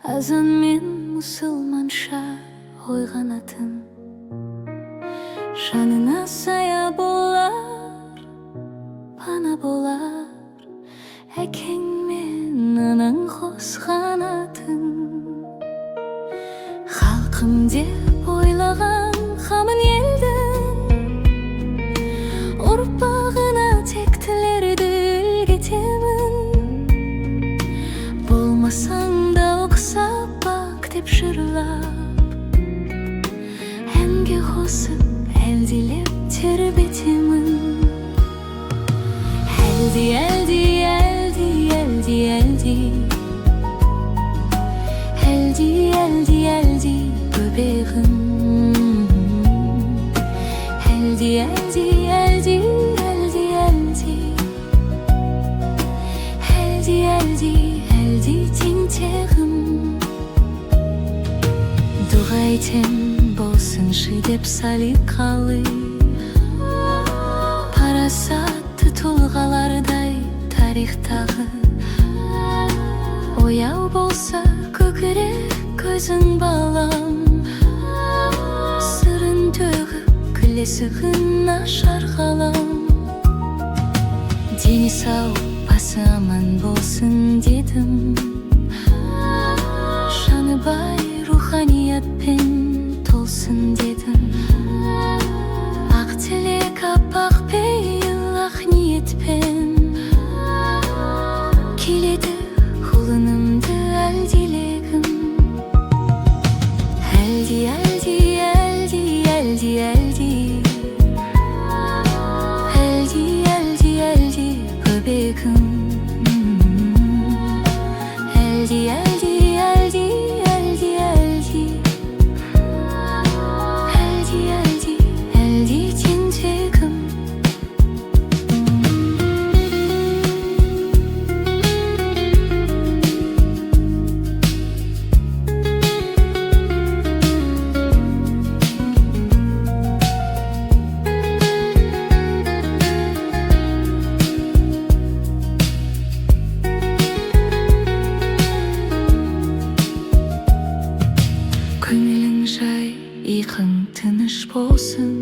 Азан мен мұсылманша ойғанатын, жанына сая болар, пана болар, әкең мен анаң қосқанатын. Халқым деп ойлаған қамын елдің, ұрпағына тектілерді үлгетемін. Болмасаң да оқсап бақ деп жырлап, әнге қосып әлдилеп тербетемін. Әлди, әлди, әлди, әлди, әлди, әлди, әлди, әлди, бөбегім. Әлди, әлди, әлди, әлди, әлди, әлди, әлди, әлди, тентегім. Дұға айтем болсыншы деп салиқалы, парасатты тұлғалардай тарихтағы. Ояу болса көкірек көзің балам, сырын төгіп күлесі күн ашар ғалам. Дені сау, басы аман болсын дедім, жаны бай руханиятпен толсын дедім. Ақ тілек аппақ пейіл ақ ниетпен келеді құлынымды әлдилегім. Әлди, әлди, әлди, әлди, әлди, әлди, әлди, әлди, бөбегім. Әлди, әлди, әлди, әлди, әлди, әлди, әлди, әлди, тентегім. Көңілің жай, иқың тыныш болсын,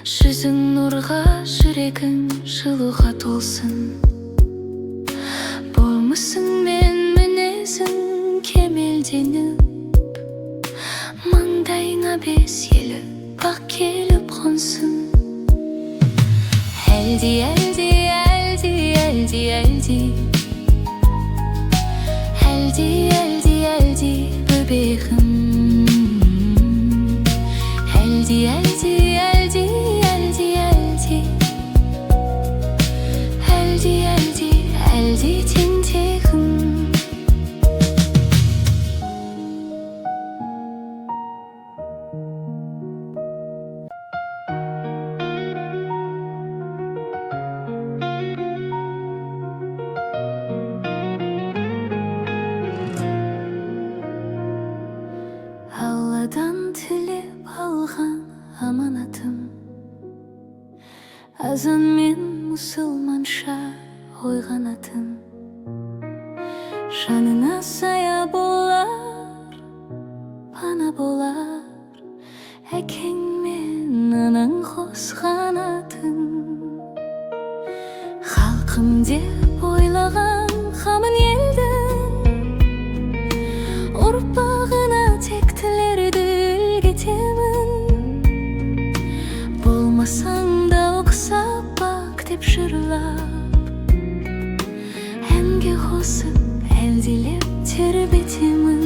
жүзің нұрға, жүрегің жылуға толсын. Болмысың мен мінезің кемелденіп, маңдайыңа бес елі бақ келіп қонсын. Әлди, әлди, әлди, әлди, әлди, әлди, әлди, әлди, бөбегім. Әлди, әлди, әлди, әлди, әлди, әлди, әлди, әлди, тентегім. Алладан тілеп алған аманатым, азан мен мұсылманша ойғанатын, жанына сая болар, пана болар, әкең мен анаң қосқанатын. Халқым деп ойлаған қамын елдің, ұрпағына тектілерді үлгетемін. Болмасаң да оқсап бақ деп жырлап, әнге қосып әлдилеп тербетемін.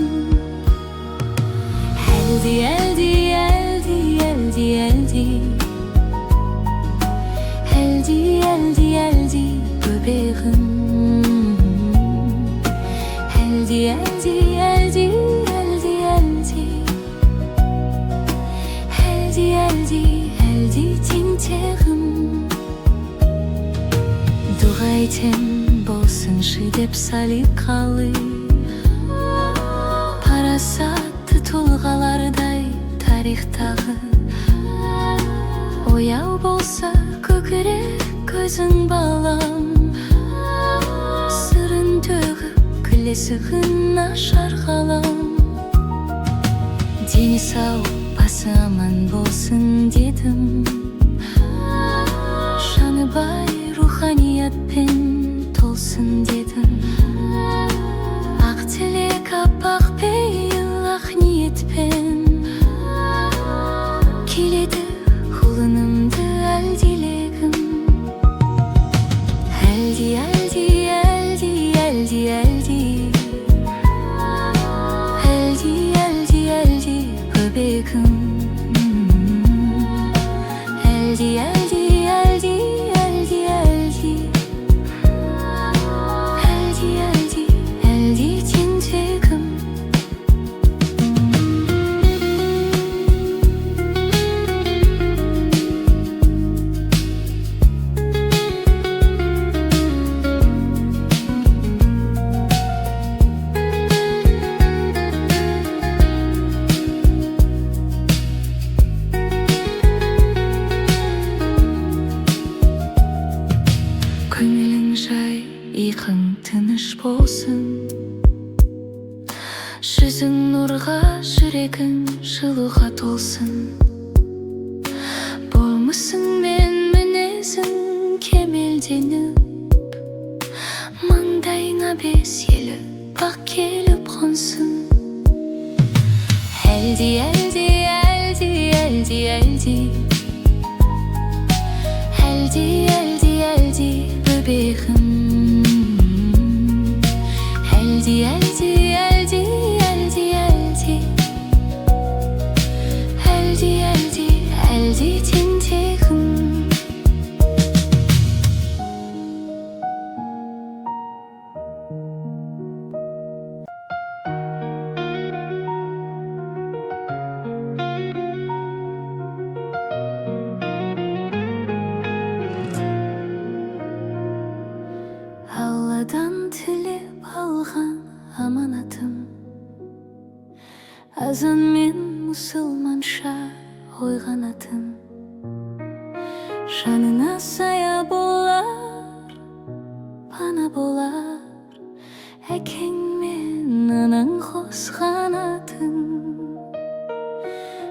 Әлди, әлди, әлди, әлди, әлди, әлди, әлди, әлди, бөбегім. Әлди, әлди, әлди, әлди, әлди, әлди, әлди, әлди, тентегім. Дұға айтем болсыншы деп салиқалы, парасатты тұлғалардай тарихтағы. Ояу болса көкірек көзің балам, сырын төгіп келесі күн ашар ғалам. Дені сау, басы аман болсын дедім. Жаны бай руханиятпен толсын дедім. Ақ тілек, аппақ пейіл, ақ ниетпен келеді құлынымды әлдилегім. Әлди, әлди, әлди, әлди, әлди, әлди, әлди, әлди, бөбегім. Әлди, әлди, әлди, әлди, әлди, әлди, әлди, әлди, тентегім. Көңілің жай, иқың тыныш болсын. Жүзің нұрға, жүрегің жылуға толсын. Болмысың мен мінезің кемелденіп, маңдайыңа бес елі бақ келіп қонсын. Әлди, әлди, әлди, әлди, әлди, әлди, әлди, әлди, бөбегім. Әлди, әлди, әлди, әлди, әлди, әлди, әлди, әлди, тентегім. Алладан тілеп алған аманатым, азан мен мұсылманша ойғанатын. Жанына сая болар, пана болар, әкең мен анаң қосқан атын.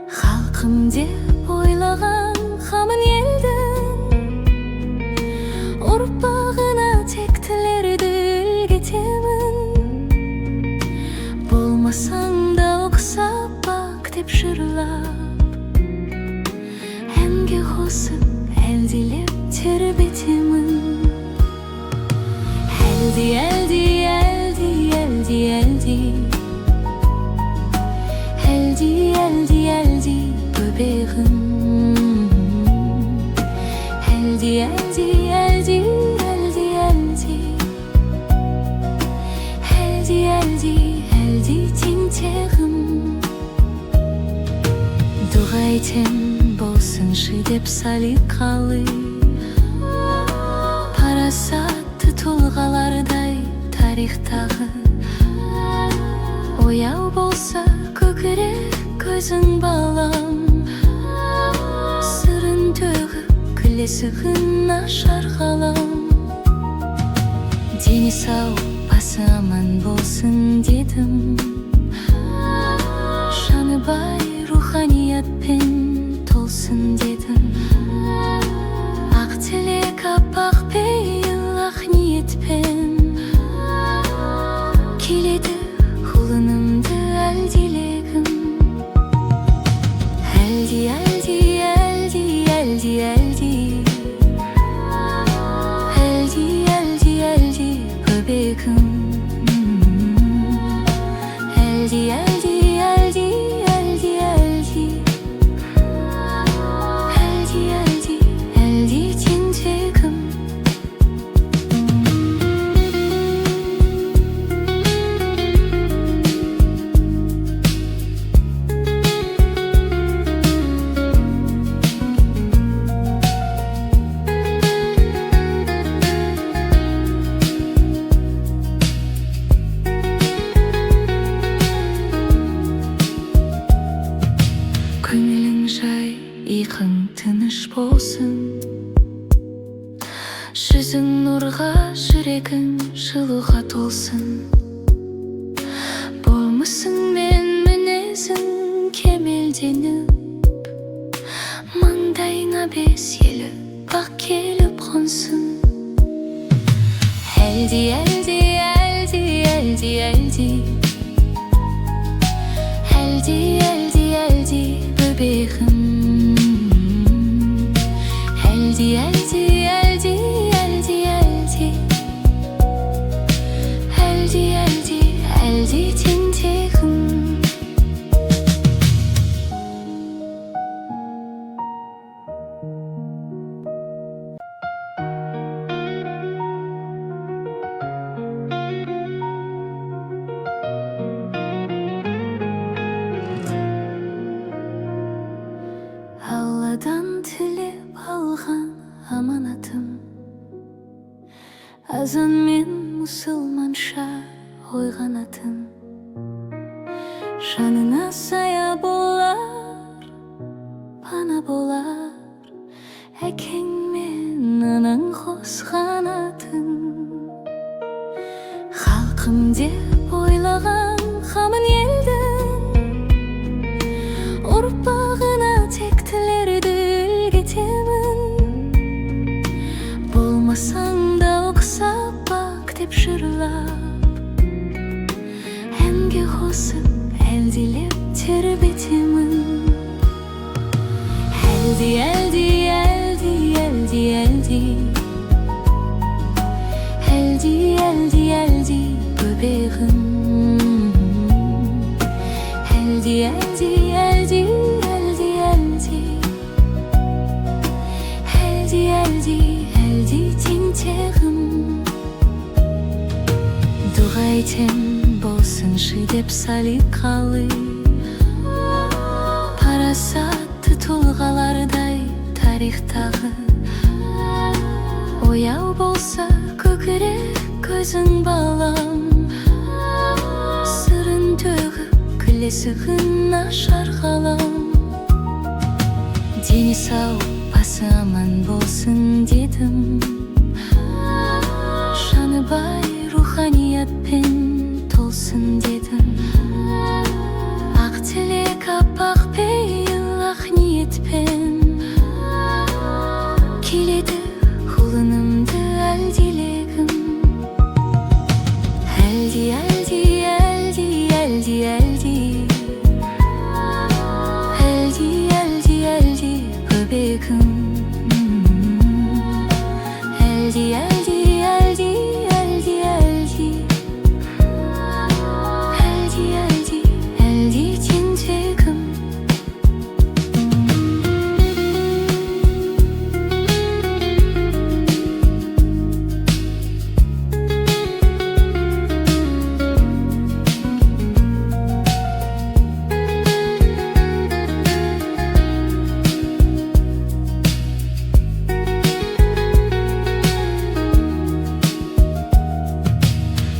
Халқым деп ойлаған қамын елдің, ұрпағына тектілерді үлгетемін. Болмасаң да ұқсап бақ деп жырлап, әнге қосып әлдилеп тербетемін. Әлди, әлди, әлди, әлди, әлди, әлди, әлди, әлди, бөбегім. Әлди, әлди, әлди, әлди, әлди, әлди, әлди, әлди, тентегім. Дұға етем болсыншы деп салиқалы, парасатты тұлғалардай тарихтағы. Ояу болса көкірек көзің балам, сырын төгіп келесі күн ашар ғалам. Дені сау, басы аман болсын дедім. Жаны бай руханиятпен толсын дедім. Ақ тілек, аппақ пейіл, ақ ниетпен келеді құлынымды әлдилегім. Әлди, әлди, әлди, әлди, әлди, әлди, әлди, әлди, бөбегім. Әлди, әлди, әлди, әлди, әлди, әлди, әлди, әлди, тентегім. Көңілің жай, иқың тыныш болсын. Жүзің нұрға, жүрегің жылуға толсын. болмысың мен мінезің кемелденіп, маңдайыңа бес елі бақ келіп қонсын. Әлди, әлди, әлди, әлди, әлди, әлди, әлди, әлди, бөбегім. Әлди, әлди, әлди, әлди, әлди, әлди, әлди, әлди, тентегім. Алладан тілеп алған аманатым, азан мен мұсылманша ой қанатым. Жанына сая болар, пана болар, әкең мен анаң қосқан атың. Халқым деп ойлаған қамын елдің, ұрпағына тектілерді үлгетемін. Болмасаң да ұқсап бақ деп жырлап, әнге қосып әлдилеп тербетемін. Әлди, әлди, әлди, әлди, әлди, әлди, әлди, әлди, бөбегім. Әлди, әлди, әлди, әлди, әлди, әлди, әлди, әлди, тентегім. Дұға етем болсыншы деп салиқалы, парасатты тұлғалардай тарихтағы. Ояу болса көкірек көзің балам, сырын төгіп күлесігін ашар қалам. Дені сау, басы аман болсын дедім, жаны бай руханиятпен толсын дедім. Ақ тілек аппақ пейіл ақ ниетпен келеді құлынымды әлдилегім. Әлди, әлди, әлди, әлди, әлди, әлди, әлди, әлди, бөбегім. Әлди, әлди, әлди, әлди, әлди, әлди, әлди, әлди, тентегім.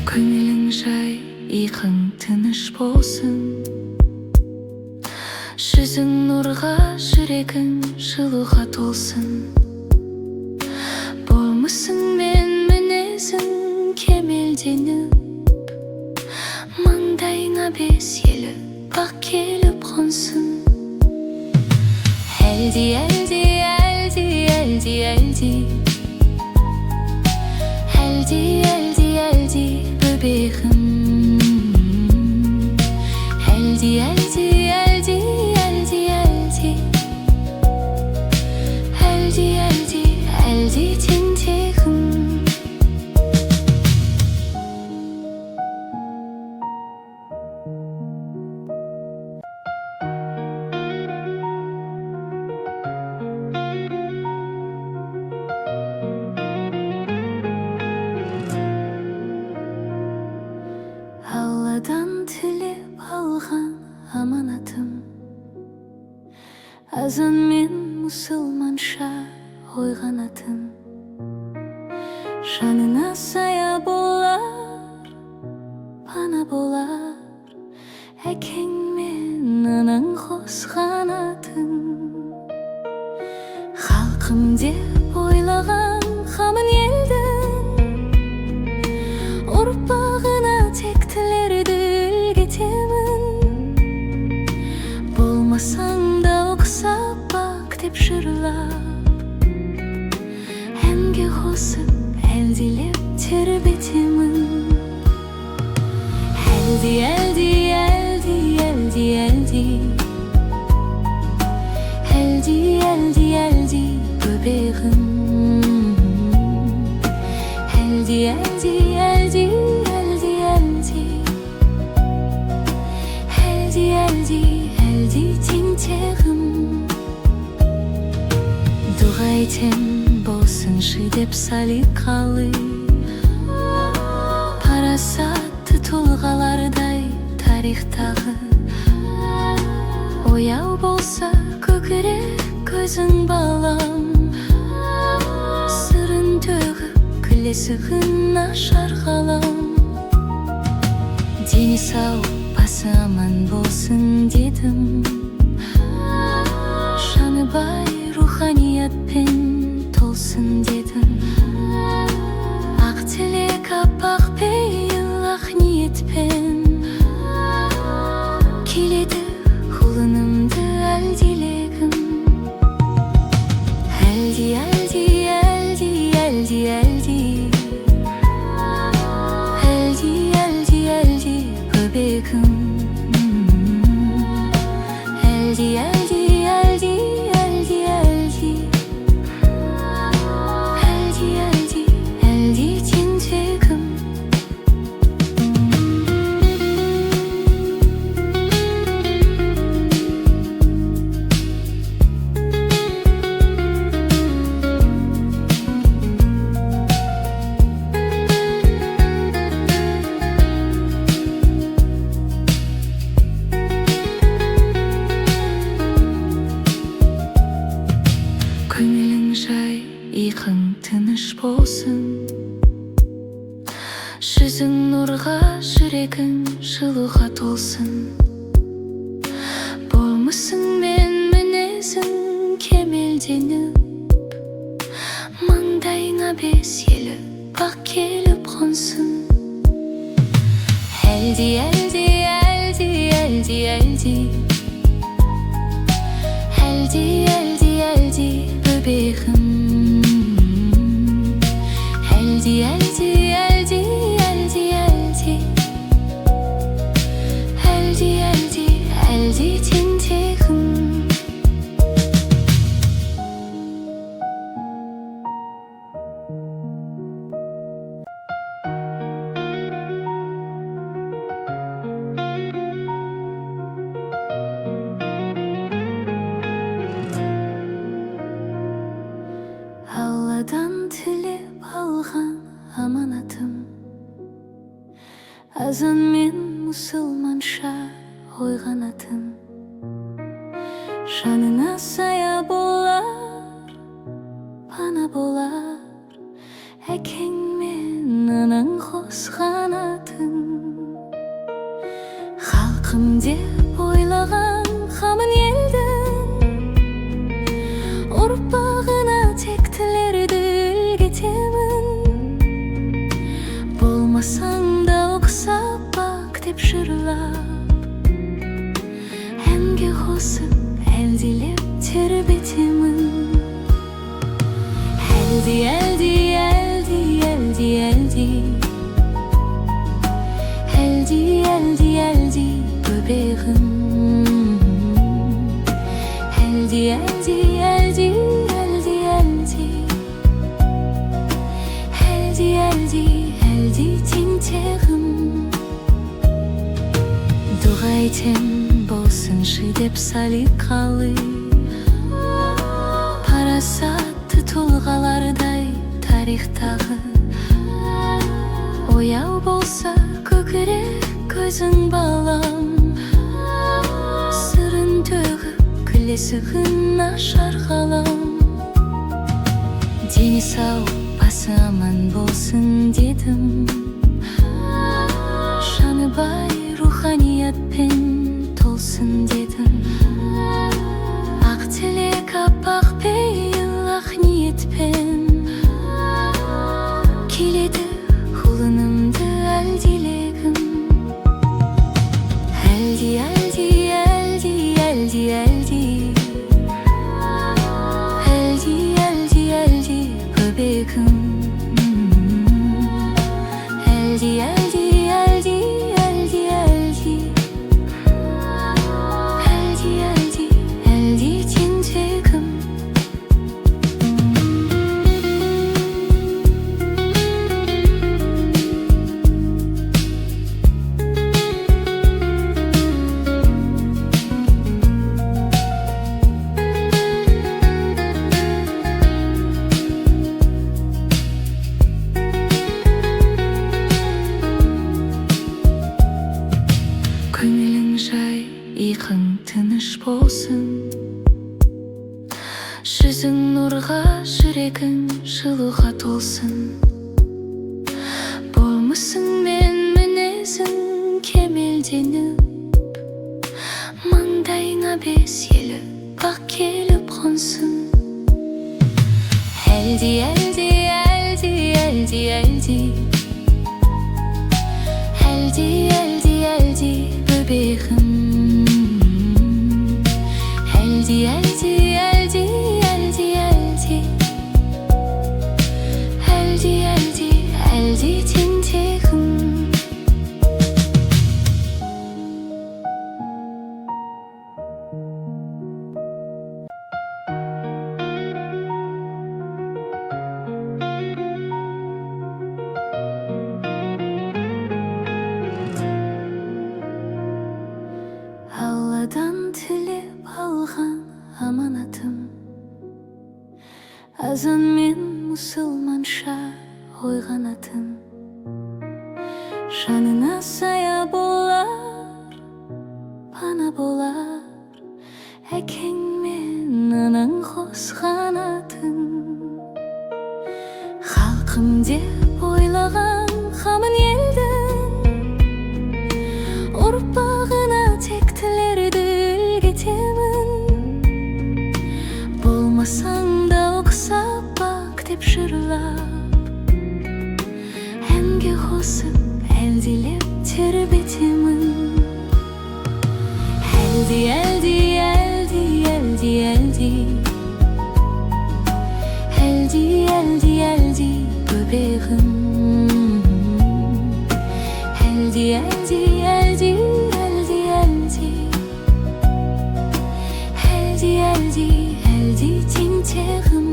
Көңілің жай, иқың тыныш болсын, жүзің нұрға, жүрегің жылуға толсын. Болмысың мен мінезің кемелденіп, маңдайыңа бес елі бақ келіп қонсын. Әлди, әлди, әлди, әлди, әлди, әлди, әлди, әлди, бөбегім. Әлди, әлди, әлди, әлди, әлди, әлди, әлди, әлди, тентегім. Алладан тілеп алған аманатым, азан мен мұсылманша ой қанатым. Жанына сая болар, пана болар, әкең мен анаң қосқан атың. Халқым деп ойлаған қамын елдің, ұрпағына тектілерді үлгетемін. terbitimim. Eldi, eldi, eldi, eldi, eldi. Eldi, eldi, eldi, bebeğim. Eldi, eldi, eldi, eldi, eldi. Eldi, eldi, eldi, tinteğim. Dua etem bolsunшы деп салиқалы, парасатты тұлғалардай тарихтағы. Ояу болса көкірек көзің балам, сырын төгіп күлесігін ашар ғалам. Дені сау, басы аман болсын дедім, жаны бай руханиятпен толсын дедім. Ақ тілек аппақ пейіл ақ ниетпен келеді құлынымды әлдилегім. Әлди, әлди, әлди, әлди, әлди. Әлди, әлди, әлди, бөбегім. Әлди, әлди, әлди, әлди, әлди. Әлди, әлди, әлди, тентегім. Көңілің жай, иқың тыныш болсын, жүзің нұрға, жүрегің жылуға толсын. Болмысың мен мінезің кемелденіп, маңдайыңа бес елі бақ келіп қонсын. Әлди, әлди, әлди, әлди, әлди. Әлди, әлди, әлди, бөбегім. Әлди, әлди, әлди, әлди, әлди. Әлди, әлди, әлди, тентегім. Алладан тілеп алған аманатым, азан мен мұсылманша ойғанатым. Жанына сая болар, пана болар, әкең мен анаң қосқан атың. Халқым деп ойлаған қамын елдің, ұрпағына тектілерді үлгетемін. Болмасаң да ұқсап бақ деп жырлап, әнге қосып әлдилеп тербетемін. Әлди, әлди, әлди, әлди, әлди. Әлди, әлди, әлди, бөбегім. Әлди, әлди, әлди, әлди, әлди. Әлди, әлди, әлди, тентегім. Дұға етем болсыншы деп салиқалы, парасатты тұлғалардай тарихтағы. Ояу болса көкірек көзің балам, сырын төгіп күлесігін ашар ғалам. Дені сау, басы аман болсын дедім, жаны бай руханиятпен толсын дедім. Ақ тілек аппақ пейіл ақ ниетпен келеді құлынымды әлдилегім. Әлди, әлди, әлди, әлди, әлди. Әлди, әлди, әлди, бөбегім. eldi, eldi, eldi, eldi. Eldi, eldi, eldi tentegim. Көңілің жай, иқың тыныш болсын. Жүзің нұрға, жүрегің жылуға толсын. Болмысың мен мінезің кемелденіп, маңдайыңа бес елі бақ келіп қонсын. Әлди, әлди, әлди, әлди, әлди. Әлди, әлди, әлди, бөбегім. Әлди, әлди, әлди, әлди, әлди. Әлди, әлди, әлди тентегім. Алладан тілеп алған аманатым, азан мен мұсылманша ой қанатым. Жанына сая болар, пана болар, әкең мен анаң қосқан атың. Халқым деп ойлаған қамын елдің, ұрпағына тектілерді үлгетемін. Болмасаң да ұқсап бақ деп жырлап, әнге қосып әлдилеп тербетемін. Әлди, әлди, әлди, әлди, әлди. Әлди, әлди, әлди, бөбегім. Әлди, әлди, әлди, әлди, әлди. Әлди, әлди, әлди тентегім.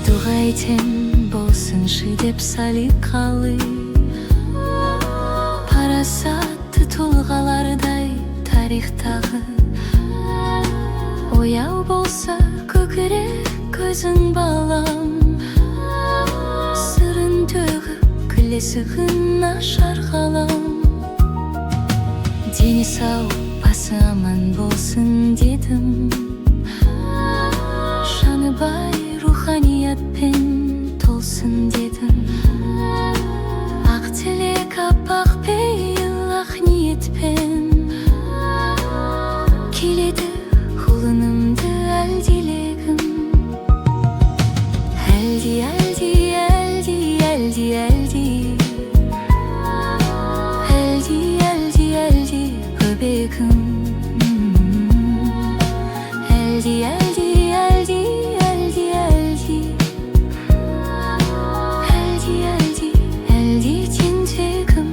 Дұға айтем болсыншы деп салиқалы, парасатты тұлғалардай тарихтағы. Ояу болса көкірек көзің балам, сырын төгіп күлесігін ашар қалам. Дені сау, басы аман болсын дедім, жаны бай руханиятпен толсын дедім. Ақ тілек аппақ пейіл ақ ниетпен келеді құлынымды әлдилегім. Әлди, әлди, әлди, әлди, әлди. Әлди, әлди, әлди, бөбегім. Әлди, әлди, әлди, әлди, әлди. Әлди, әлди, әлди тентегім.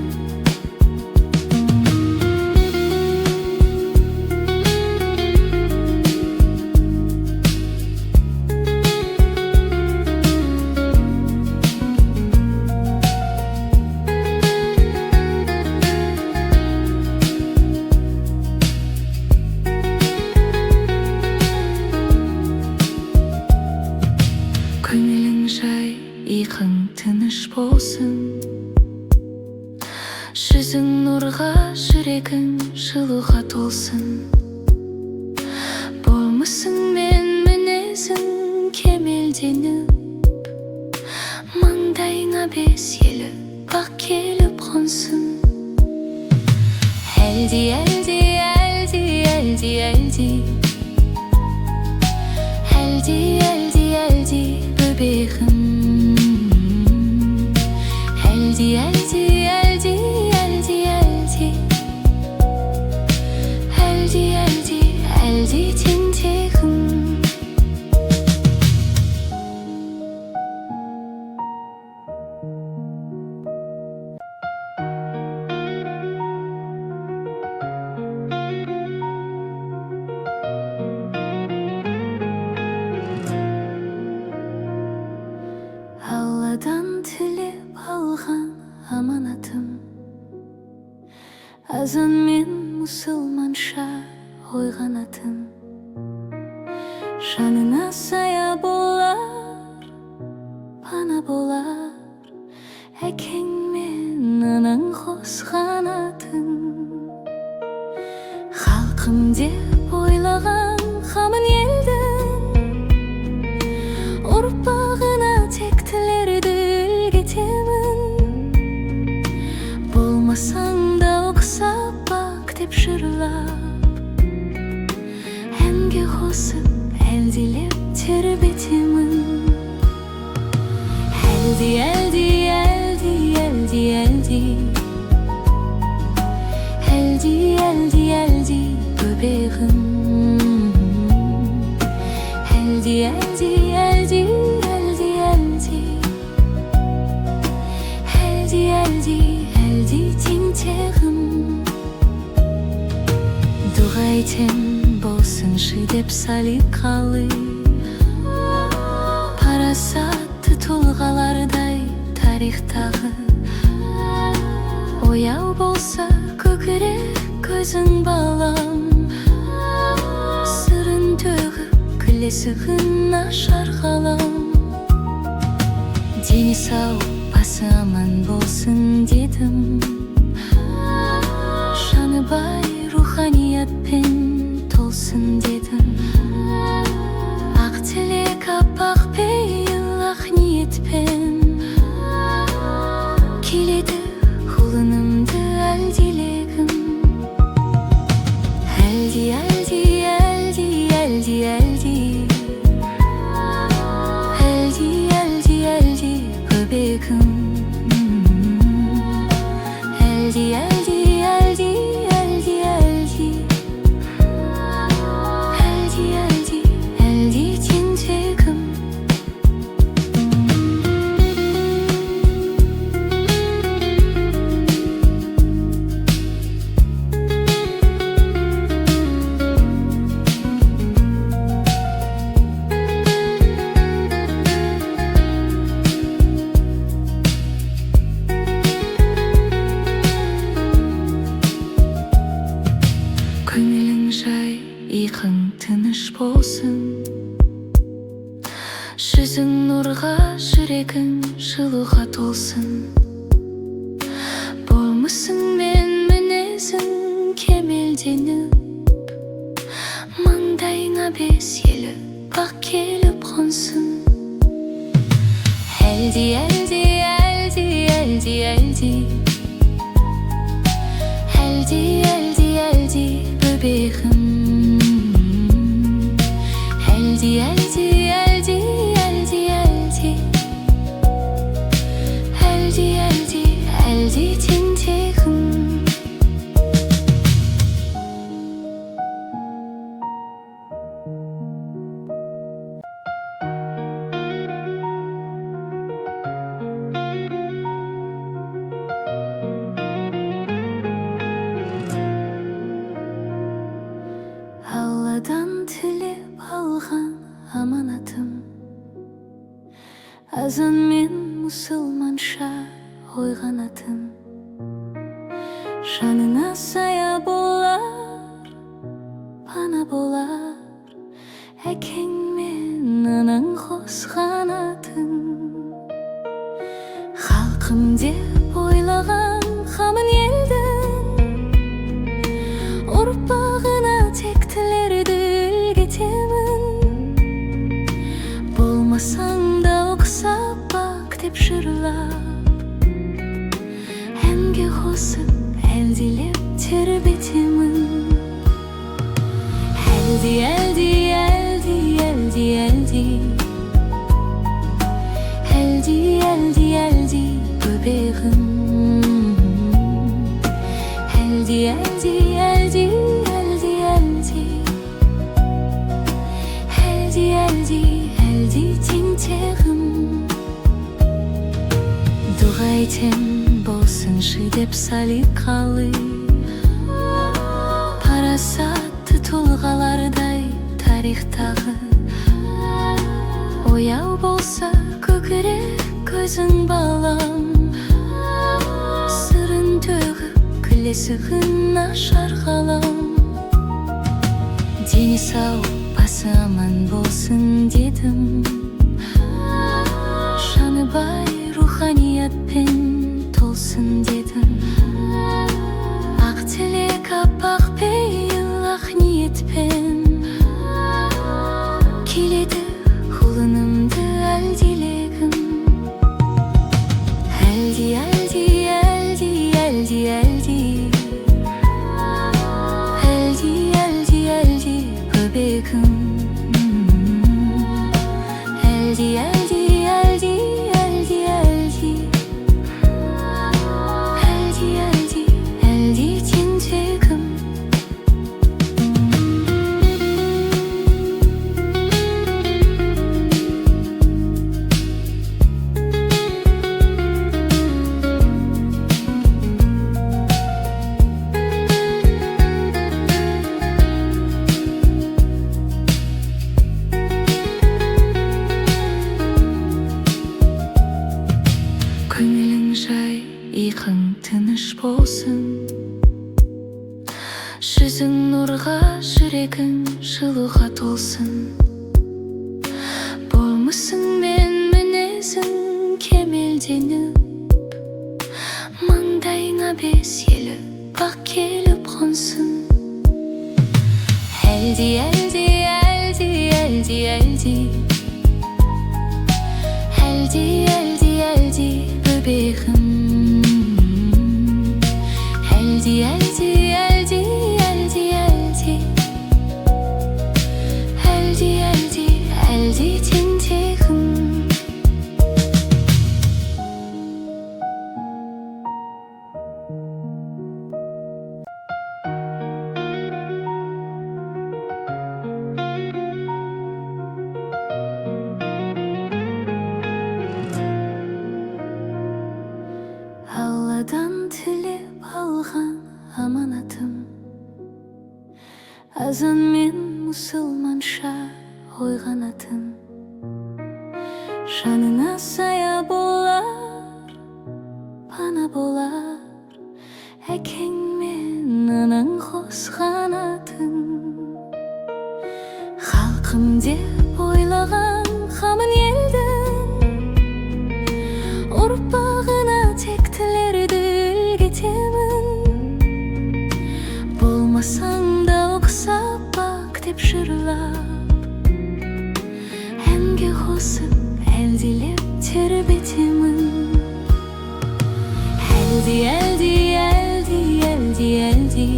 Көңілің жай, иқың тыныш болсын. Жүзің нұрға, жүрегің жылуға толсын. Болмысың мен мінезің кемелденіп, маңдайыңа бес елі бақ келіп қонсын. Әлди, әлди, әлди, әлди, әлди. Әлди, әлди, әлди, бөбегім. Әлди, әлди, әлди, әлди, әлди. Әлди, әлди, әлди тентегім. аманатым. Азан мен мұсылманша ойғанатым. Жанына сая болар, пана болар, әкең мен анаң қосқанатым. Халқым деп ойлаған қамын елдің, ұрпағына тектілерді үлгетемін. Болмасаң да ұқсап бақ деп жырлап, әнге қосып әлдилеп тербетемін. Әлди, әлди, әлди, әлди, әлди, әлди, әлди, әлди, бөбегім. Әлди, әлди, әлди, әлди, әлди, әлди, әлди, әлди, тентегім. Дұға айтем болсыншы деп салиқалы, парасатты тұлғалардай тарихтағы. Ояу болса көкірек көзің балам, сырын төгіп күлесігін ашар қалам. Дені сау, басы аман болсын дедім, жаны бай руханиятпен толсын дедім. Ақ тілек аппақ пейіл ақ ниетпен келеді құлынымды әлдилегім. Әлди, әлди, әлди, әлди, әлди, әлди, әлди, әлди, бөбегім. Әлди, әлди, әлди, әлди, әлди, әлди, әлди, әлди, тентегім. Көңілің жай, иқың тыныш болсын, жүзің нұрға, жүрегің жылуға толсын. Болмысың мен мінезің кемелденіп, маңдайыңа бес елі бақ келіп қонсын. Әлди, әлди, әлди, әлди, әлди, әлди, әлди, әлди, бөбегім. Әлди, әлди, әлди, әлди, әлди, әлди, әлди, әлди, тентегім. Алладан тілеп алған аманатым. Азан мен мұсылманша ойғанатым. Жанына сая болар, пана болар, әкең мен анаң қосқанатым. Халқым деп ойлаған қамын елдің, ұрпағына тектілерді үлгетемін. Болмасаң да ұқсап бақ деп жырлап, әнге қосып әлдилеп тербетемін. Әлди, әлди, әлди, әлди, әлди, әлди, әлди, әлди, бөбегім. Әлди, әлди, әлди, әлди, әлди, әлди, әлди, әлди, тентегім. Дұға айтем болсыншы деп салиқалы, парасатты тұлғалардай тарихтағы. Ояу болса көкірек көзің балам, келесі күн ашар ғалам. Дені сау, басы аман болсын дедім. Жаны бай, руханиятпен толсын дедім. Ақ тілек, аппақ пейіл, ақ ниетпен келеді құлынымды әлдилегім. Әлди, әлди, әлди, әлди, әлди, әлди, әлди, әлди, бөбегім. Әлди, әлди, әлди, әлди, әлди, әлди, әлди, әлди, тентегім. Көңілің жай, иқың тыныш болсын. Жүзің нұрға, жүрегің жылуға толсын. Болмысың мен мінезің кемелденіп, маңдайыңа бес елі бақ келіп қонсын. Әлди, әлди, әлди, әлди, әлди, әлди, әлди, әлди, бөбегім. Әлди, әлди, әлди, әлди, әлди, әлди, әлди, әлди, тентегім. Алладан тілеп алған аманатым, азан мен мұсылманша ой қанатым. Жанына сая болар, пана болар, әкең мен анаң қосқан атың. Халқым деп ойлаған қамын елдің, ұрпағына тектілерді үлгетемін. Болмасаң да ұқсап бақ деп жырлап, әнге қосып әлдилеп тербетемін. Әлди, әлди, әлди, әлди, әлди,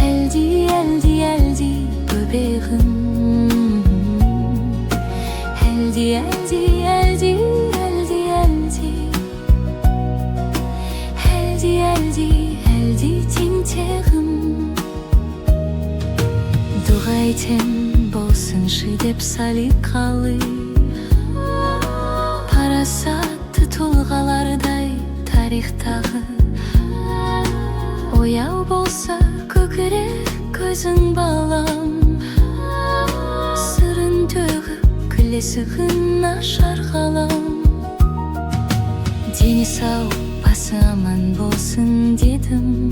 әлди, әлди, әлди, бөбегім. Әлди, әлди, әлди, әлди, әлди, әлди, әлди, әлди, тентегім. Дұға етем болсыншы деп салиқалы, парасатты тұлғалардай тарихтағы. Ояу болса көкірек көзің балам, сырын төгіп келесі күн ашар ғалам. Дені сау, басы аман болсын дедім.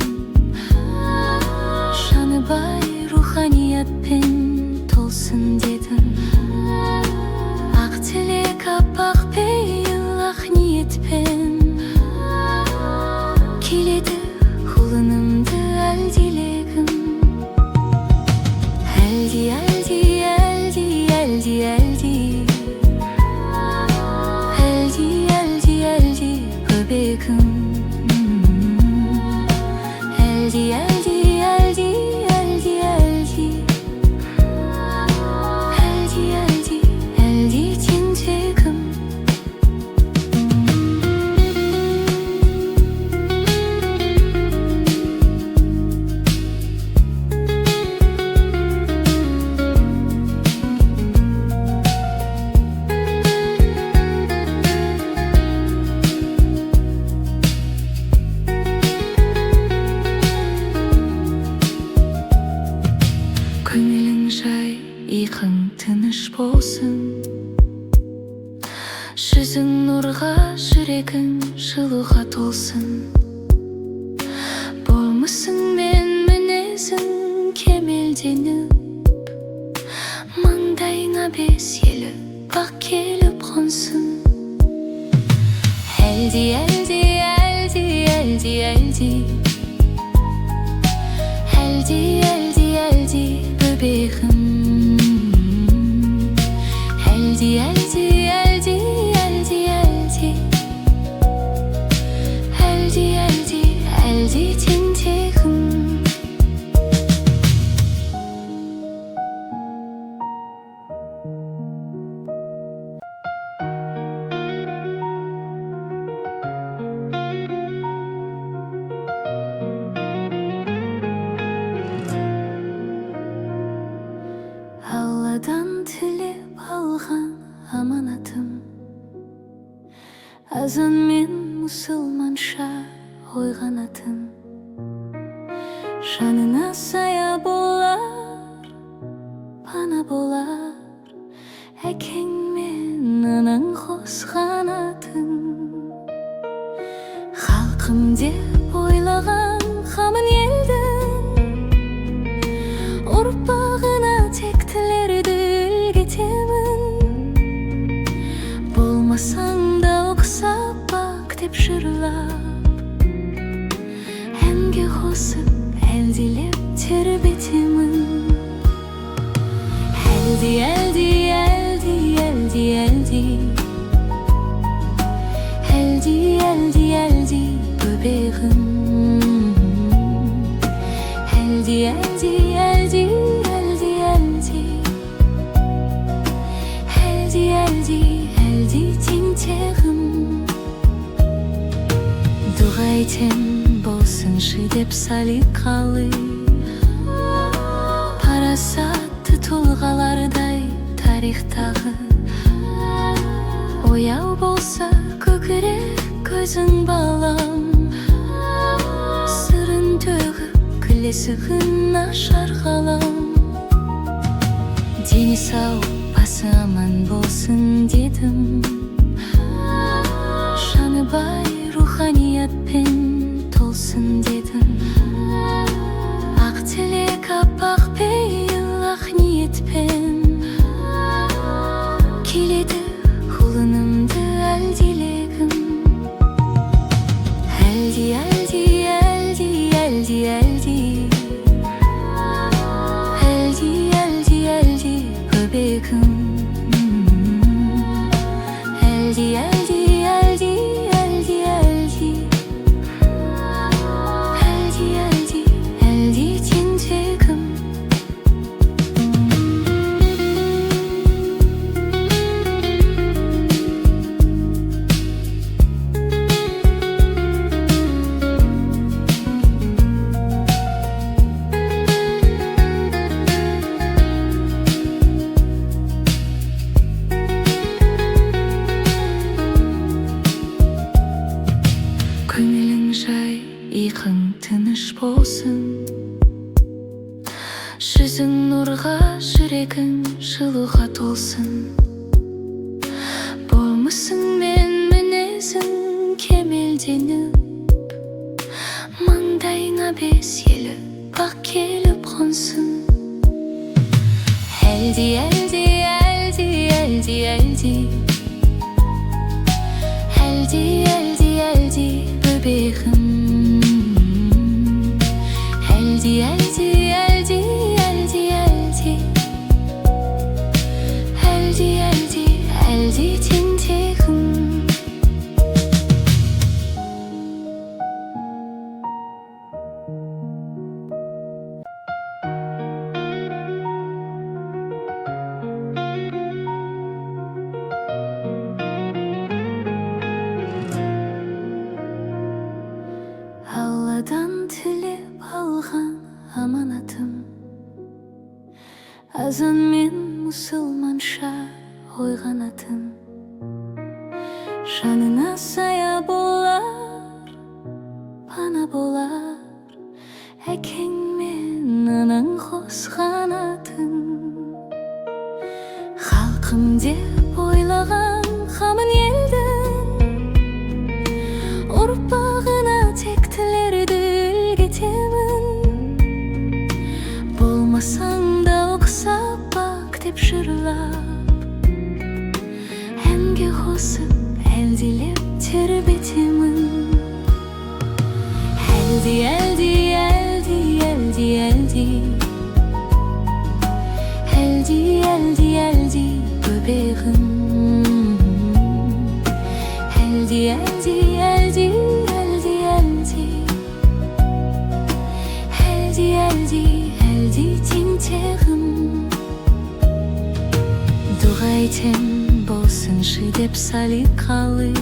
Жаны бай, руханиятпен толсын дедім. Ақ тілек, аппақ пейіл, ақ ниетпен келеді құлынымды әлдилегім. Әлди, әлди, әлди, әлди, әлди, әлди, әлди, әлди, бөбегім. Әлди, әлди, әлди, әлди, әлди, әлди, әлди, әлди, тентегім. иқың тыныш болсын. Жүзің нұрға, жүрегің жылуға толсын. болмысың мен мінезің кемелденіп, маңдайыңа бес елі бақ келіп қонсын. Әлди, әлди, әлди, әлди, әлди, әлди, әлди, әлди, бөбегім. Әлди, әлди, әлди, әлди, әлди, әлди, әлди, әлди, тентегім. Алладан тілеп алған аманатым, азан мен мұсылманша ой қанатым. Жанына сая болар, пана болар, әкең мен анаң қосқан атың. Халқым деп ойлаған қамын елдің, ұрпағына тектілерді үлгетемін. Болмасаң да ұқсап бақ деп жырлап, әнге қосып әлдилеп тербетемін. Әлди, әлди, әлди, әлди, әлди, әлди, әлди, әлди, бөбегім. Әлди, әлди, әлди, әлди, әлди, әлди, әлди, әлди, тентегім. Дұға етем болсыншы деп салиқалы, парасатты тұлғалардай тарихтағы. Ояу болса көкірек көзің балам, сырын төгіп күлесі күн ашар ғалам. Дені сау, басы аман болсын дедім, жаны бай руханиятпен толсын дедім. Ақ тілек аппақ пейіл ақ ниетпен келеді құлынымды әлдилегім. Әлди, әлди, әлди, әлди, әлди, әлди, әлди, әлди, бөбегім. Әлди, әлди, әлди, әлди, әлди, әлди, әлди, әлди, тентегім. Көңілің жай, иқың тыныш болсын, жүзің нұрға, жүрегің жылуға толсын. Болмысың мен мінезің кемелденіп, маңдайыңа бес елі бақ келіп қонсын. Әлди, әлди, әлди, әлди, әлди, әлди, әлди, әлди, бөбегім. Әлди, әлди, әлди, әлди, әлди, әлди, әлди, әлди, тентегім. Алладан тілеп алған аманатым, азан мен мұсылманша ой қанатым. Жанына сая болар, пана болар, әкең мен анаң қосқан атың. Халқым деп ойлаған қамын елдің, ұрпағына тектілерді үлгетемін. тербетемін. Әлди, әлди, әлди, әлди, әлди, әлди, әлди, әлди, бөбегім. Әлди, әлди, әлди, әлди, әлди, әлди, әлди, әлди, тентегім. Дұға айтем болсыншы деп салиқалы,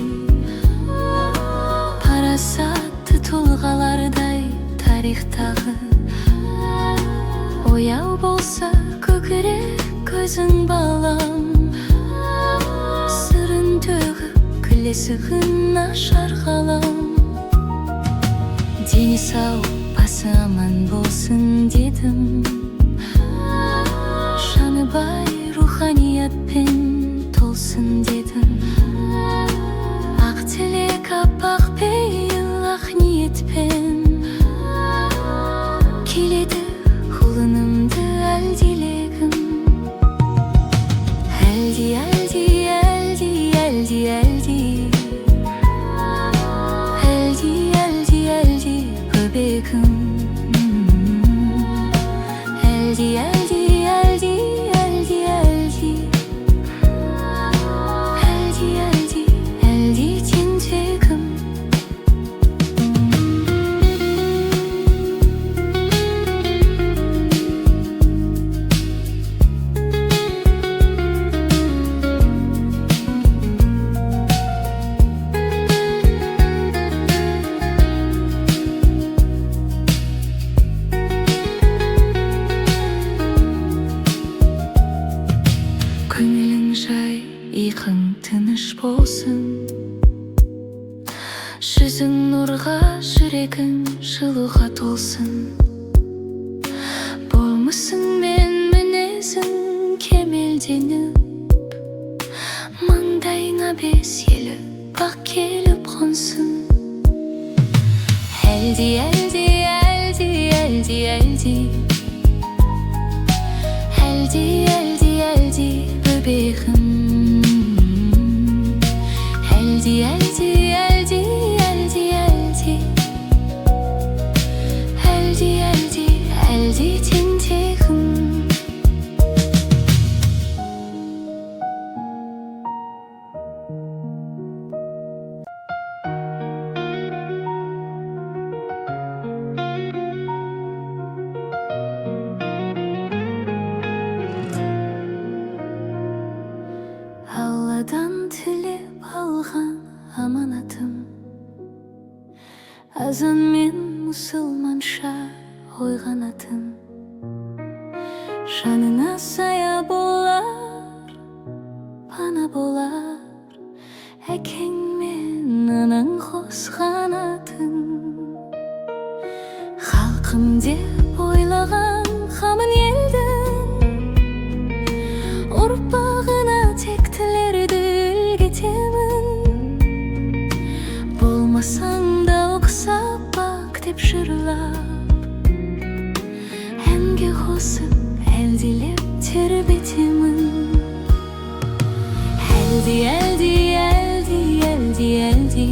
парасатты тұлғалардай тарихтағы. Ояу болса көкірек көзің балам, сырын төгіп күлесігін ашар ғалам. Дені сау, басы аман болсын дедім, жаны бай руханиятпен толсын дедім. Ақ тілек аппақ пейіл ақ ниетпен келеді құлынымды әлдилегім. Әлди, әлди, әлди, әлди, әлди, әлди, әлди, әлди, бөбегім. Әлди, әлди, әлди, әлди, әлди, әлди, әлди, әлди, тентегім. Көңілің жай, иқың тыныш болсын, жүзің нұрға, жүрегің жылуға толсын. Болмысың мен мінезің кемелденіп, маңдайыңа бес елі бақ келіп қонсын. Әлди, әлди, әлди, әлди, әлди, әлди, әлди, әлди, бөбегім. Әлди, әлди, әлди, әлди, әлди, әлди, әлди, әлди, тентегім. Алладан тілеп алған аманатым, азан мен мұсылманша ойғанатым. Жанына сая болар, пана болар, әкең мен анаң қосқан атың. Халқым деп ойлаған қамын елдің, ұрпағына тектілерді үлгетемін. Болмасаң да ұқсап бақ деп жырлап, әнге қосып әлдилеп тербетемін. Әлди, әлди, әлди, әлди, әлди,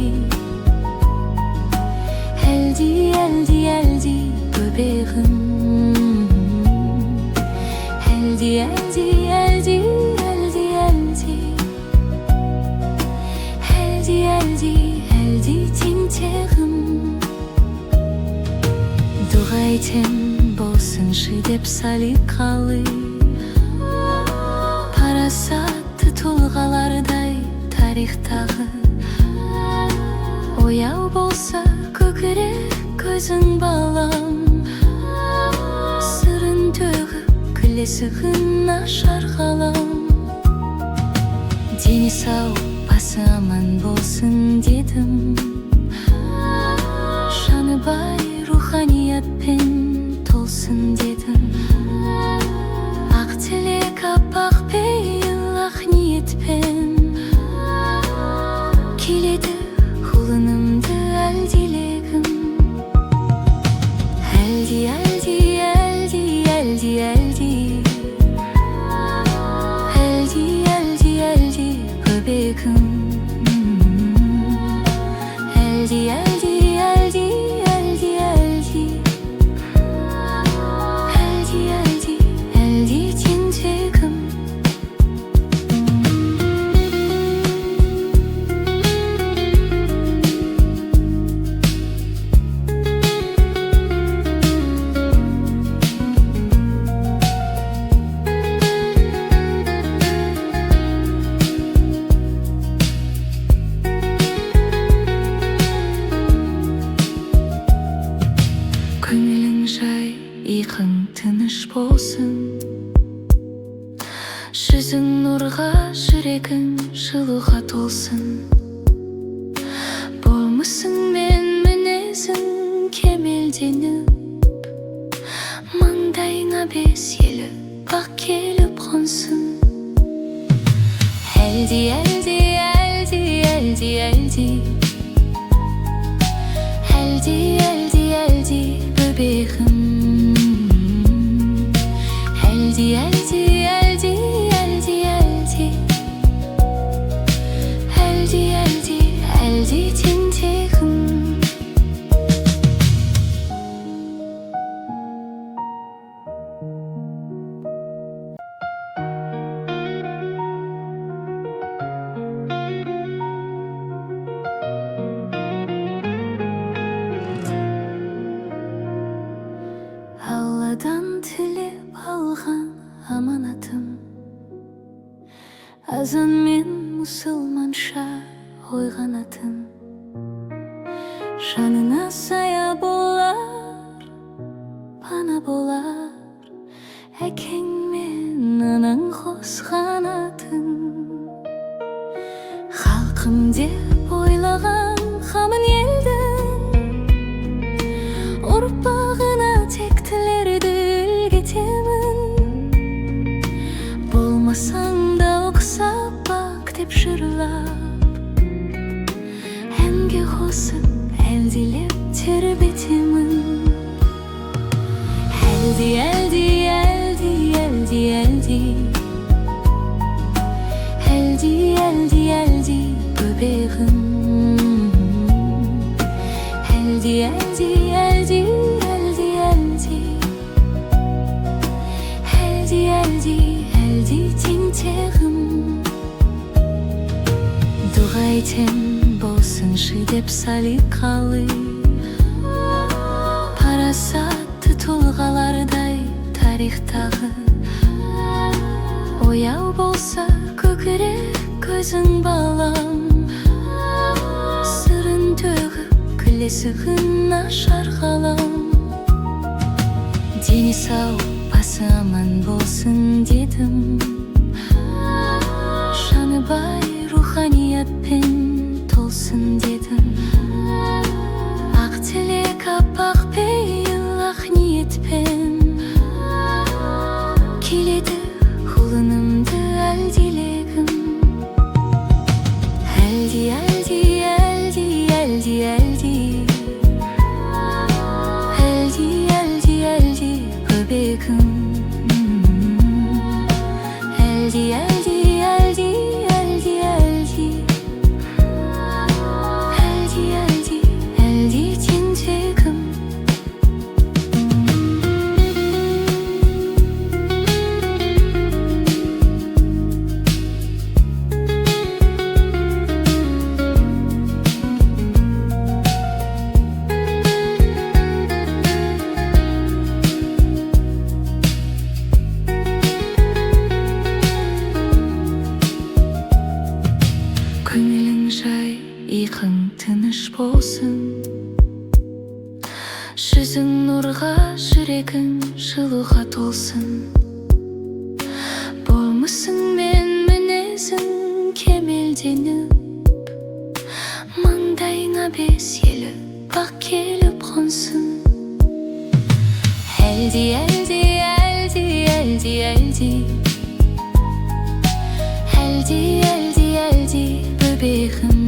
әлди, әлди, әлди, бөбегім. Әлди, әлди, әлди, әлди, әлди, әлди, әлди, әлди, тентегім. Дұға айтем болсыншы деп салиқалы, парасатты тұлғалардай тарихтағы. Ояу болса көкірек көзің балам, сырын төгіп күлесігін ашар ғалам. Дені сау, басы аман болсын дедім, жаны бай руханиятпен толсын дедім. Ақ тілек аппақ пейіл ақ ниетпен келеді құлынымды әлдилегім. Әлди, әлди, әлди, әлди, әлди, әлди, әлди, әлди, бөбегім. болсын. Жүзің нұрға, жүрегің жылуға толсын. Болмысың мен мінезің кемелденіп, маңдайыңа бес елі бақ келіп қонсын. Әлди, әлди, әлди, әлди, әлди, әлди, әлди, әлди, бөбегім. Әлди, әлди, әлди, әлди, әлди, әлди, әлди, әлди, тентегім. Алладан тілеп алған аманатым, азан мен мұсылманша ой қанатым. Жанына сая болар, пана болар, әкең мен анаң қосқан атын. Халқым деп ойлаған қамын елдің, ұрпағына тектілерді үлгетемін. Болмасаң да ұқсап бақ деп жырлап, әнге қосып әлдилеп тербетемін. Әлди, әлди, әлди, әлди, әлди, әлди, әлди, әлди, бөбегім. Әлди, әлди, әлди, әлди, әлди, әлди, әлди, әлди, тентегім. Дұға етем болсыншы деп салиқалы, парасатты тұлғалардай тарихтағы. Ояу болса көкірек көзің балам, сырын төгіп күлесігін ашар қалам. Дені сау, басы аман болсын дедім, жаны бай руханиятпен толсын дедім. Ақ тілек аппақ пейіл ақ ниетпен келеді құлынымды әлдилегім. Әлди, әлди, әлди, әлди, әлди, әлди, әлди, әлди, бөбегім. Әлди, әлди, әлди, әлди, әлди, әлди, әлди, әлди, тентегім. Көңілің жай, иқың тыныш болсын. Жүзің нұрға, жүрегің жылуға толсын. Болмысың мен мінезің кемелденіп, маңдайыңа бес елі бақ келіп қонсын. Әлди, әлди, әлди, әлди, әлди, әлди, әлди, әлди, бөбегім.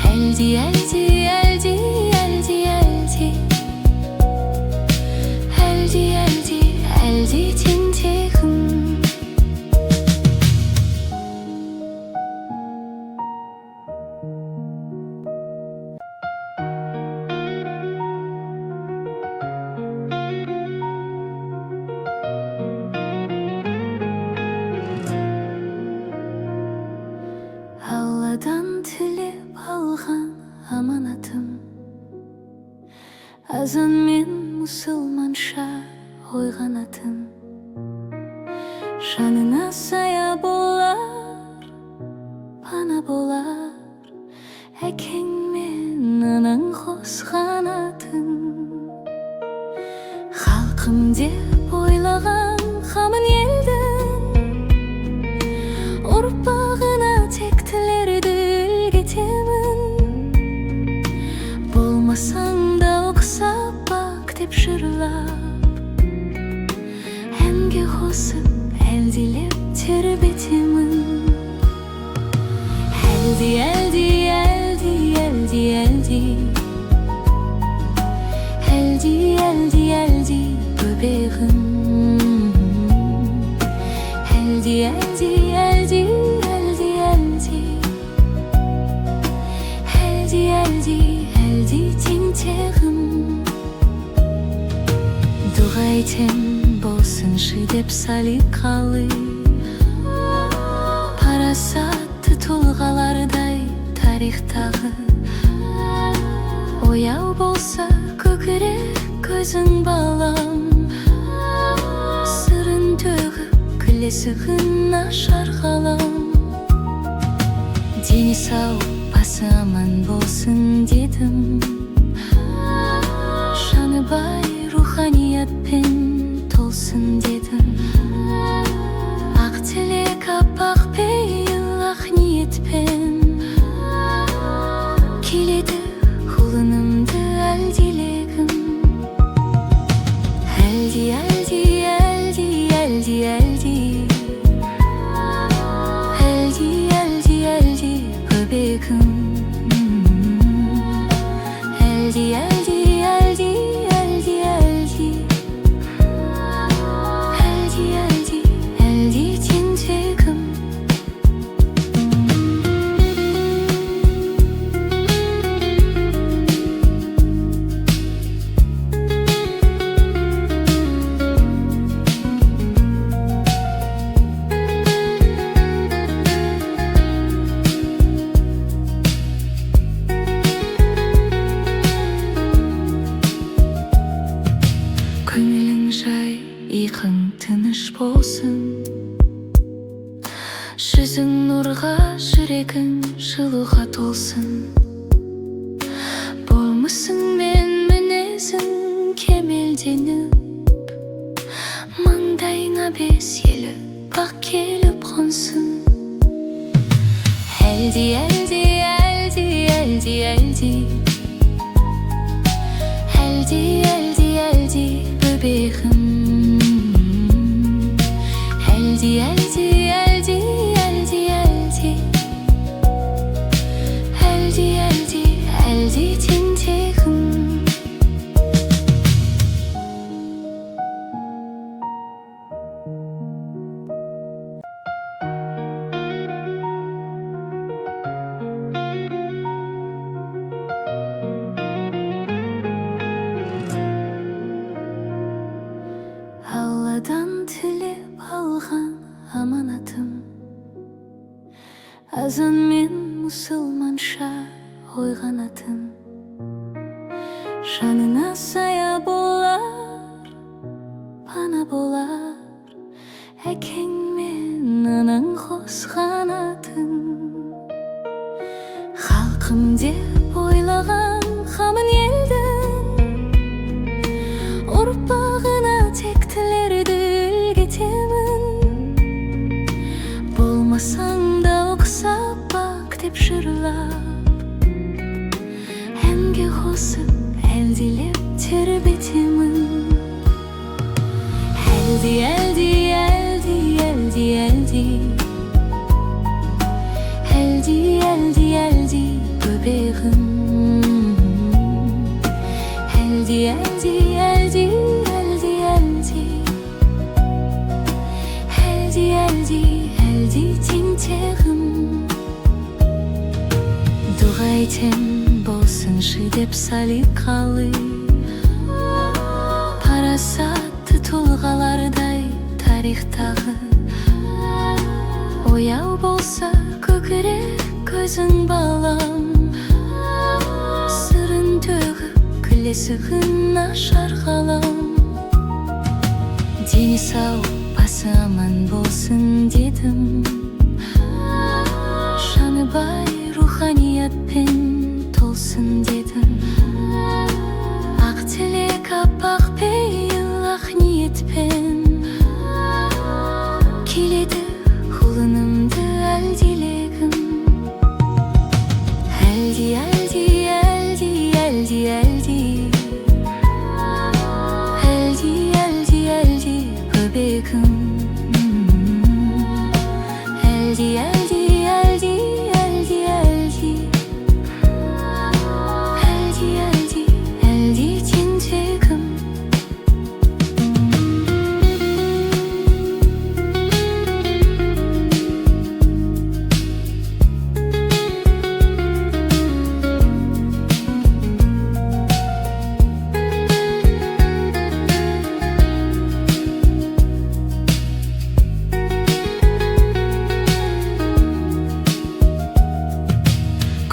Әлди, әлди, әлди, әлди, әлди, әлди, әлди, әлди, тентегім. Алладан тілеп алған аманатым, азан мен мұсылманша ой қанатым. Жанына сая болар, пана болар, әкең мен анаң қосқан атын. Халық халқым деп ойлаған қамын елдің ұрпағына тектілерді үлгі етемін. Болмасаң да ұқсап бақ деп жырлап, әнге қосып әлдилеп тербетемін. Әлди, әлди, әлди, әлди, әлди, әлди, әлди, әлди, бөбегім. Әлди, әлди, әлди, әлди, әлди, әлди, әлди, әлди, тентегім. Дұға айтем болсыншы деп салиқалы, парасатты тұлғалардай тарихтағы. Ояу болса көкірек көзің балам, сырын төгіп күлесі күн ашар ғалам. Дені сау, басы аман болсын дедім, жаны бай руханиятпен толсын дедім. Ақ тілек аппақ пейіл ақ ниетпен келеді құлынымды әлдилегім. Әлди, әлди, әлди, әлди, әлди, әлди, әлди, әлди, бөбегім. Әлди, әлди, әлди, әлди, әлди, әлди, әлди, әлди, тентегім. Көңілің жай, иқың тыныш болсын, жүзің нұрға, жүрегің жылуға толсын. Болмысың мен мінезің кемелденіп, маңдайыңа бес елі бақ келіп қонсын. Әлди, әлди, әлди, әлди, әлди, әлди, әлди, әлди, бөбегім. Әлди, әлди, әлди, әлди, әлди, әлди, әлди, әлди, тентегім. Алладан тілеп алған аманатым, азан мен мұсылманша ойғанатын. Жанына сая болар, пана болар, әкең мен анаң қосқан атын. Халқым деп ойлаған қамын елдің ұрпағына тектілерді үлгі етемін. Болмасаң да ұқсап бақ деп жырлап, әнге қосып әлдилеп тербетемін. Әлди, әлди, әлди, әлди, әлди, әлди, әлди, әлди, бөбегім. Әлди, әлди, әлди, әлди, әлди, әлди, әлди, әлди, тентегім. Дұға айтем болсыншы деп салиқалы, парасатты тұлғалардай тарихтағы. Ояу болса көкірек көзің балам, сырын төгіп күлесі күн ашар ғалам. Дені сау, басы аман болсын дедім, жаны бай руханиятпен толсын дедім. Ақ тілек аппақ пейіл ақ eldi Eldi, eldi, eldi böbegim Eldi, eldi, eldi, eldi, eldi Eldi, eldi, eldi tentegim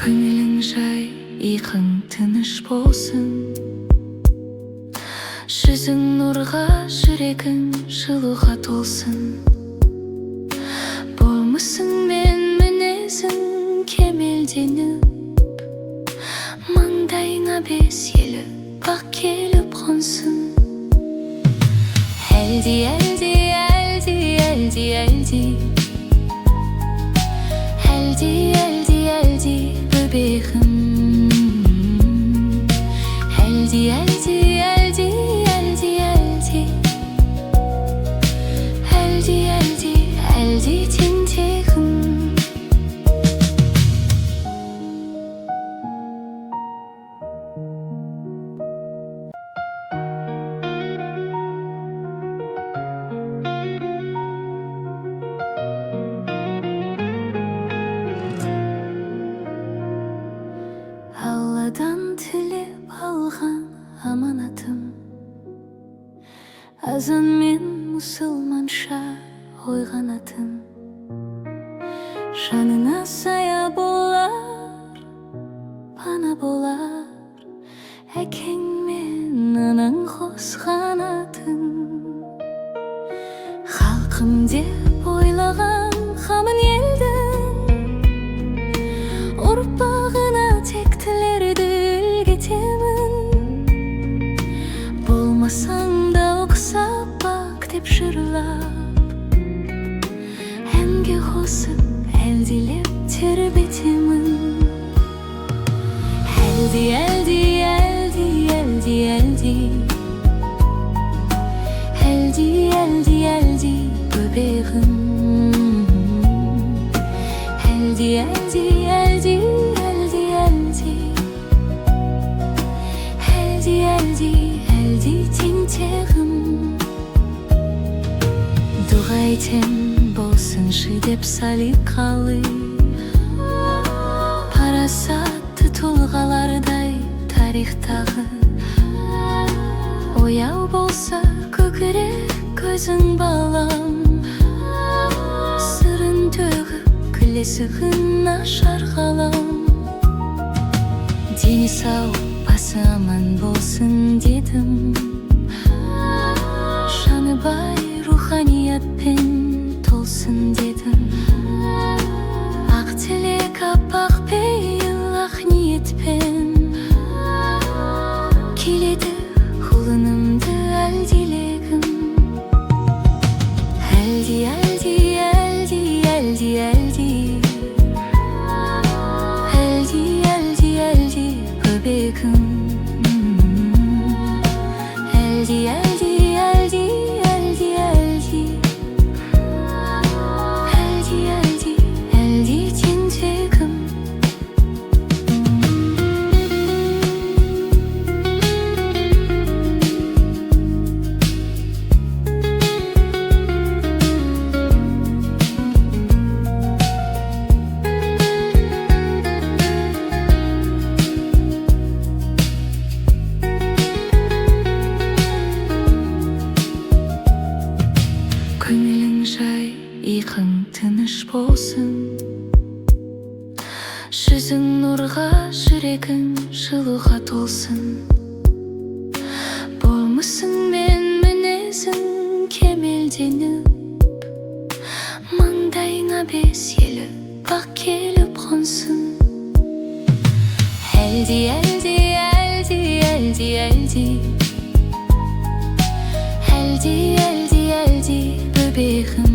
Көңілің жай, иқың тыныш болсын Жүзің нұрға, жүрегің жылуға толсын Болмысың мен мінезің кемелденіп Маңдайыңа бес елі бақ келіп қонсын Әлди, әлди, әлди, әлди, әлди Әлди, әлди, әлди böbegim Eldi, eldi, eldi, eldi, eldi Eldi, eldi, eldi tentegim Алладан тілеп алған аманатым Азан мен мұсылманша ойғанатын Жанына сая болар, пана болар Әкең мен анаң қосқан атын Халқым деп ойлаған қамын елдің Ұрпағына тектілерді үлгетемін Болмасаң да ұқсап бақ деп жырлап Әнге қосып әлдилеп тербетемін Әлди, әлди, әлди, әлди, әлди Әлди, әлди, әлди бөбегім Әлди, әлди, әлди, әлди, әлди Әлди, әлди, әлди тентегім Дұға етем болсыншы деп салиқалы Парасатты тұлғалардай тарихтағы Ояу болса көкірек көзің балам Сырын төгіп күлесігін ашар қалам Дені сау басы аман болсын дедім Жаны бай руханиятпен толсын дедім Ақ тілек аппақ пейіл ақ ниетпен Келеді құлынымды әлдилегім Әлди, әлди, әлди, әлди, әлди Әлди, әлди, әлди бөбегім Әлди, әлди, әлди, әлди, әлди Әлди, әлди, әлди тентегім Көңілің жай, иқың тыныш болсын Жүзің нұрға, жүрегің жылуға толсын Болмысың мен мінезің кемелденіп Маңдайыңа бес елі бақ келіп қонсын Әлди, әлди, әлди, әлди, әлди Әлди, әлди, әлди böbegim